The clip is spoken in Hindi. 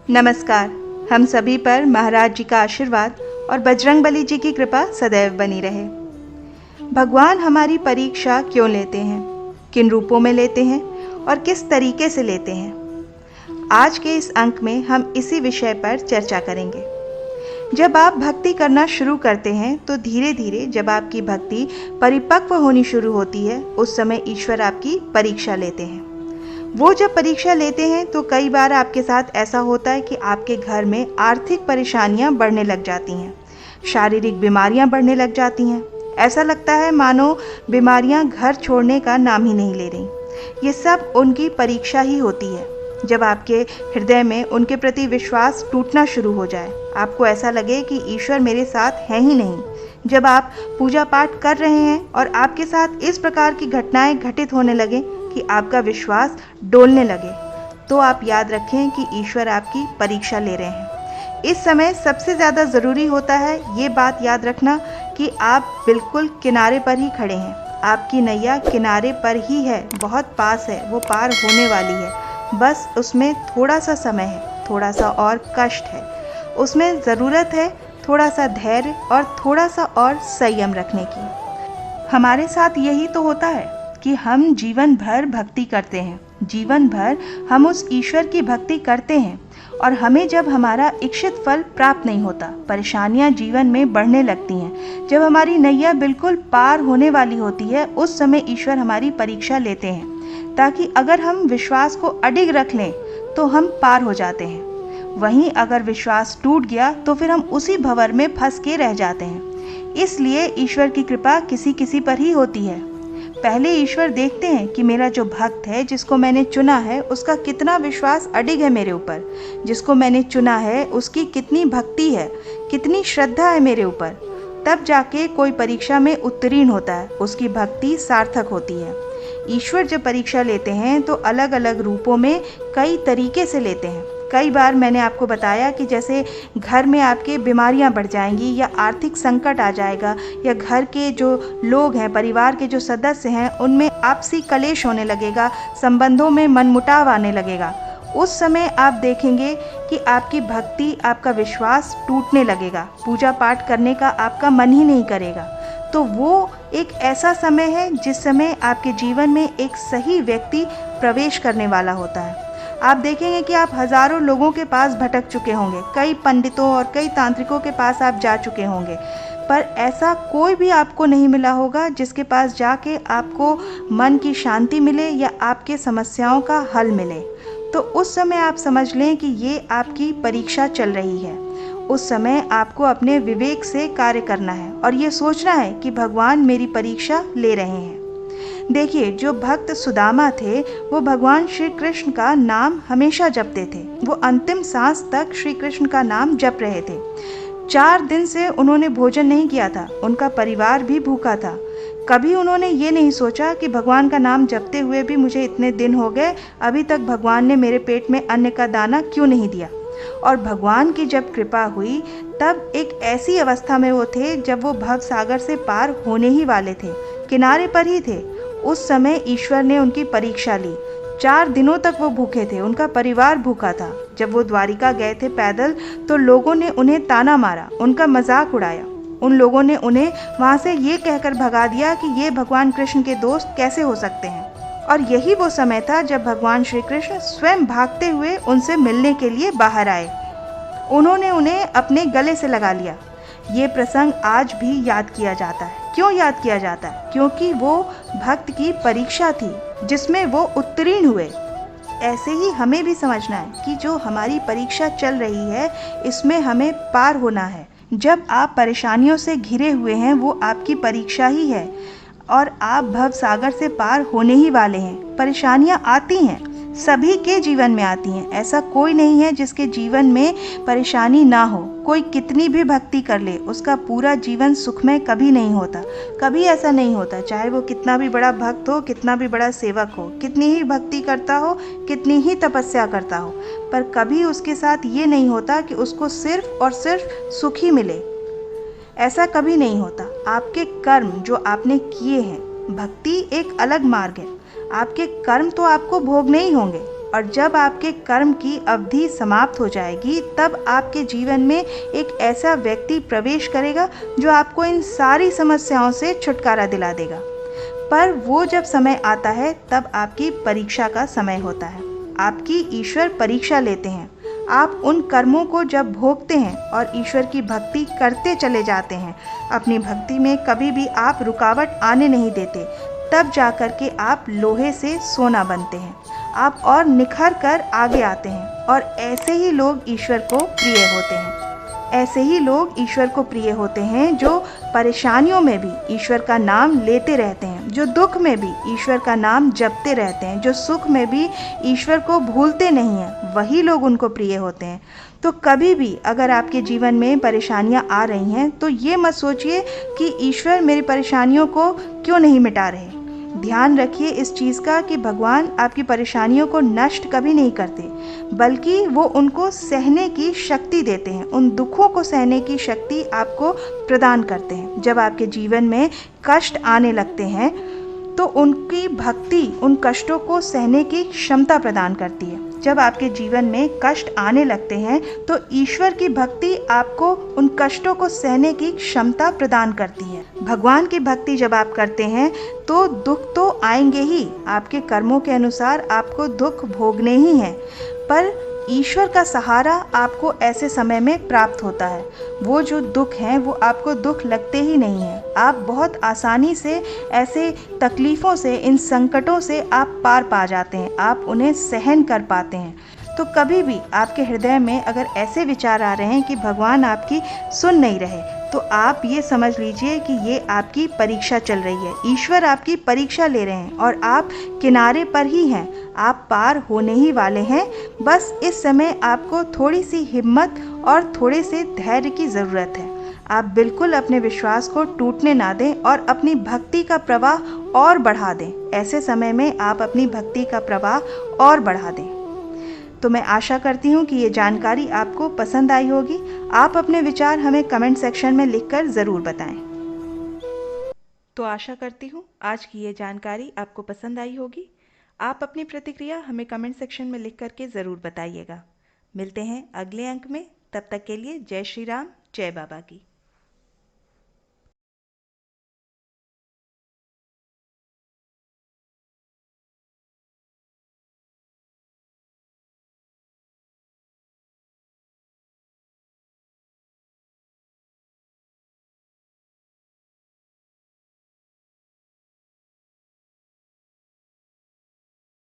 नमस्कार। हम सभी पर महाराज जी का आशीर्वाद और बजरंगबली जी की कृपा सदैव बनी रहे। भगवान हमारी परीक्षा क्यों लेते हैं, किन रूपों में लेते हैं और किस तरीके से लेते हैं, आज के इस अंक में हम इसी विषय पर चर्चा करेंगे। जब आप भक्ति करना शुरू करते हैं तो धीरे धीरे जब आपकी भक्ति परिपक्व होनी शुरू होती है, उस समय ईश्वर आपकी परीक्षा लेते हैं। वो जब परीक्षा लेते हैं तो कई बार आपके साथ ऐसा होता है कि आपके घर में आर्थिक परेशानियां बढ़ने लग जाती हैं, शारीरिक बीमारियां बढ़ने लग जाती हैं। ऐसा लगता है मानो बीमारियां घर छोड़ने का नाम ही नहीं ले रही। ये सब उनकी परीक्षा ही होती है। जब आपके हृदय में उनके प्रति विश्वास टूटना शुरू हो जाए, आपको ऐसा लगे कि ईश्वर मेरे साथ है ही नहीं, जब आप पूजा पाठ कर रहे हैं और आपके साथ इस प्रकार की घटनाएं घटित होने लगे कि आपका विश्वास डोलने लगे, तो आप याद रखें कि ईश्वर आपकी परीक्षा ले रहे हैं। इस समय सबसे ज़्यादा ज़रूरी होता है ये बात याद रखना कि आप बिल्कुल किनारे पर ही खड़े हैं। आपकी नैया किनारे पर ही है, बहुत पास है, वो पार होने वाली है। बस उसमें थोड़ा सा समय है, थोड़ा सा और कष्ट है, उसमें ज़रूरत है थोड़ा सा धैर्य और थोड़ा सा और संयम रखने की। हमारे साथ यही तो होता है कि हम जीवन भर भक्ति करते हैं, जीवन भर हम उस ईश्वर की भक्ति करते हैं और हमें जब हमारा इच्छित फल प्राप्त नहीं होता, परेशानियां जीवन में बढ़ने लगती हैं, जब हमारी नैया बिल्कुल पार होने वाली होती है, उस समय ईश्वर हमारी परीक्षा लेते हैं ताकि अगर हम विश्वास को अडिग रख लें तो हम पार हो जाते हैं। वहीं अगर विश्वास टूट गया तो फिर हम उसी भंवर में फंस के रह जाते हैं। इसलिए ईश्वर की कृपा किसी किसी पर ही होती है। पहले ईश्वर देखते हैं कि मेरा जो भक्त है, जिसको मैंने चुना है, उसका कितना विश्वास अडिग है मेरे ऊपर, जिसको मैंने चुना है उसकी कितनी भक्ति है, कितनी श्रद्धा है मेरे ऊपर। तब जाके कोई परीक्षा में उत्तीर्ण होता है, उसकी भक्ति सार्थक होती है। ईश्वर जब परीक्षा लेते हैं तो अलग अलग रूपों में कई तरीके से लेते हैं। कई बार मैंने आपको बताया कि जैसे घर में आपके बीमारियां बढ़ जाएंगी या आर्थिक संकट आ जाएगा या घर के जो लोग हैं, परिवार के जो सदस्य हैं, उनमें आपसी कलेश होने लगेगा, संबंधों में मनमुटाव आने लगेगा। उस समय आप देखेंगे कि आपकी भक्ति, आपका विश्वास टूटने लगेगा, पूजा पाठ करने का आपका मन ही नहीं करेगा। तो वो एक ऐसा समय है जिस समय आपके जीवन में एक सही व्यक्ति प्रवेश करने वाला होता है। आप देखेंगे कि आप हजारों लोगों के पास भटक चुके होंगे, कई पंडितों और कई तांत्रिकों के पास आप जा चुके होंगे, पर ऐसा कोई भी आपको नहीं मिला होगा जिसके पास जाके आपको मन की शांति मिले या आपके समस्याओं का हल मिले। तो उस समय आप समझ लें कि ये आपकी परीक्षा चल रही है। उस समय आपको अपने विवेक से कार्य करना है और ये सोचना है कि भगवान मेरी परीक्षा ले रहे हैं। देखिए, जो भक्त सुदामा थे वो भगवान श्री कृष्ण का नाम हमेशा जपते थे। वो अंतिम सांस तक श्री कृष्ण का नाम जप रहे थे। 4 दिन से उन्होंने भोजन नहीं किया था, उनका परिवार भी भूखा था। कभी उन्होंने ये नहीं सोचा कि भगवान का नाम जपते हुए भी मुझे इतने दिन हो गए, अभी तक भगवान ने मेरे पेट में अन्न का दाना क्यों नहीं दिया। और भगवान की जब कृपा हुई तब एक ऐसी अवस्था में वो थे जब वो भव सागर से पार होने ही वाले थे, किनारे पर ही थे। उस समय ईश्वर ने उनकी परीक्षा ली। 4 दिनों तक वो भूखे थे, उनका परिवार भूखा था। जब वो द्वारिका गए थे पैदल तो लोगों ने उन्हें ताना मारा, उनका मजाक उड़ाया। उन लोगों ने उन्हें वहाँ से ये कहकर भगा दिया कि ये भगवान कृष्ण के दोस्त कैसे हो सकते हैं। और यही वो समय था जब भगवान श्री कृष्ण स्वयं भागते हुए उनसे मिलने के लिए बाहर आए। उन्होंने उन्हें अपने गले से लगा लिया। ये प्रसंग आज भी याद किया जाता है। क्यों याद किया जाता है? क्योंकि वो भक्त की परीक्षा थी जिसमें वो उत्तीर्ण हुए। ऐसे ही हमें भी समझना है कि जो हमारी परीक्षा चल रही है, इसमें हमें पार होना है। जब आप परेशानियों से घिरे हुए हैं, वो आपकी परीक्षा ही है और आप भव सागर से पार होने ही वाले हैं। परेशानियां आती हैं, सभी के जीवन में आती हैं। ऐसा कोई नहीं है जिसके जीवन में परेशानी ना हो। कोई कितनी भी भक्ति कर ले, उसका पूरा जीवन सुखमय कभी नहीं होता। कभी ऐसा नहीं होता, चाहे वो कितना भी बड़ा भक्त हो, कितना भी बड़ा सेवक हो, कितनी ही भक्ति करता हो, कितनी ही तपस्या करता हो, पर कभी उसके साथ ये नहीं होता कि उसको सिर्फ और सिर्फ सुख ही मिले। ऐसा कभी नहीं होता। आपके कर्म जो आपने किए हैं, भक्ति एक अलग मार्ग है। आपके कर्म तो आपको भोगने ही होंगे और जब आपके कर्म की अवधि समाप्त हो जाएगी, तब आपके जीवन में एक ऐसा व्यक्ति प्रवेश करेगा जो आपको इन सारी समस्याओं से छुटकारा दिला देगा। पर वो जब समय आता है, तब आपकी परीक्षा का समय होता है। आपकी ईश्वर परीक्षा लेते हैं। आप उन कर्मों को जब भोगते हैं और ईश्वर की भक्ति करते चले जाते हैं, अपनी भक्ति में कभी भी आप रुकावट आने नहीं देते, तब जाकर के आप लोहे से सोना बनते हैं। आप और निखर कर आगे आते हैं और ऐसे ही लोग ईश्वर को प्रिय होते हैं। ऐसे ही लोग ईश्वर को प्रिय होते हैं जो परेशानियों में भी ईश्वर का नाम लेते रहते हैं, जो दुख में भी ईश्वर का नाम जपते रहते हैं, जो सुख में भी ईश्वर को भूलते नहीं हैं, वही लोग उनको प्रिय होते हैं। तो कभी भी अगर आपके जीवन में परेशानियां आ रही हैं, तो ये मत सोचिए कि ईश्वर मेरी परेशानियों को क्यों नहीं मिटा रहे। ध्यान रखिए इस चीज़ का कि भगवान आपकी परेशानियों को नष्ट कभी नहीं करते, बल्कि वो उनको सहने की शक्ति देते हैं, उन दुखों को सहने की शक्ति आपको प्रदान करते हैं। जब आपके जीवन में कष्ट आने लगते हैं, तो उनकी भक्ति उन कष्टों को सहने की क्षमता प्रदान करती है। जब आपके जीवन में कष्ट आने लगते हैं, तो ईश्वर की भक्ति आपको उन कष्टों को सहने की क्षमता प्रदान करती है। भगवान की भक्ति जब आप करते हैं, तो दुख तो आएंगे ही, आपके कर्मों के अनुसार आपको दुख भोगने ही हैं, पर ईश्वर का सहारा आपको ऐसे समय में प्राप्त होता है। वो जो दुख हैं, वो आपको दुख लगते ही नहीं हैं। आप बहुत आसानी से ऐसे तकलीफ़ों से, इन संकटों से आप पार पा जाते हैं, आप उन्हें सहन कर पाते हैं। तो कभी भी आपके हृदय में अगर ऐसे विचार आ रहे हैं कि भगवान आपकी सुन नहीं रहे, तो आप ये समझ लीजिए कि ये आपकी परीक्षा चल रही है। ईश्वर आपकी परीक्षा ले रहे हैं और आप किनारे पर ही हैं, आप पार होने ही वाले हैं। बस इस समय आपको थोड़ी सी हिम्मत और थोड़े से धैर्य की ज़रूरत है। आप बिल्कुल अपने विश्वास को टूटने ना दें और अपनी भक्ति का प्रवाह और बढ़ा दें। ऐसे समय में आप अपनी भक्ति का प्रवाह और बढ़ा दें। तो मैं आशा करती हूँ कि ये जानकारी आपको पसंद आई होगी। आप अपने विचार हमें कमेंट सेक्शन में लिखकर ज़रूर बताएं। तो आशा करती हूँ आज की ये जानकारी आपको पसंद आई होगी। आप अपनी प्रतिक्रिया हमें कमेंट सेक्शन में लिख करके ज़रूर बताइएगा। मिलते हैं अगले अंक में, तब तक के लिए जय श्री राम, जय बाबा की।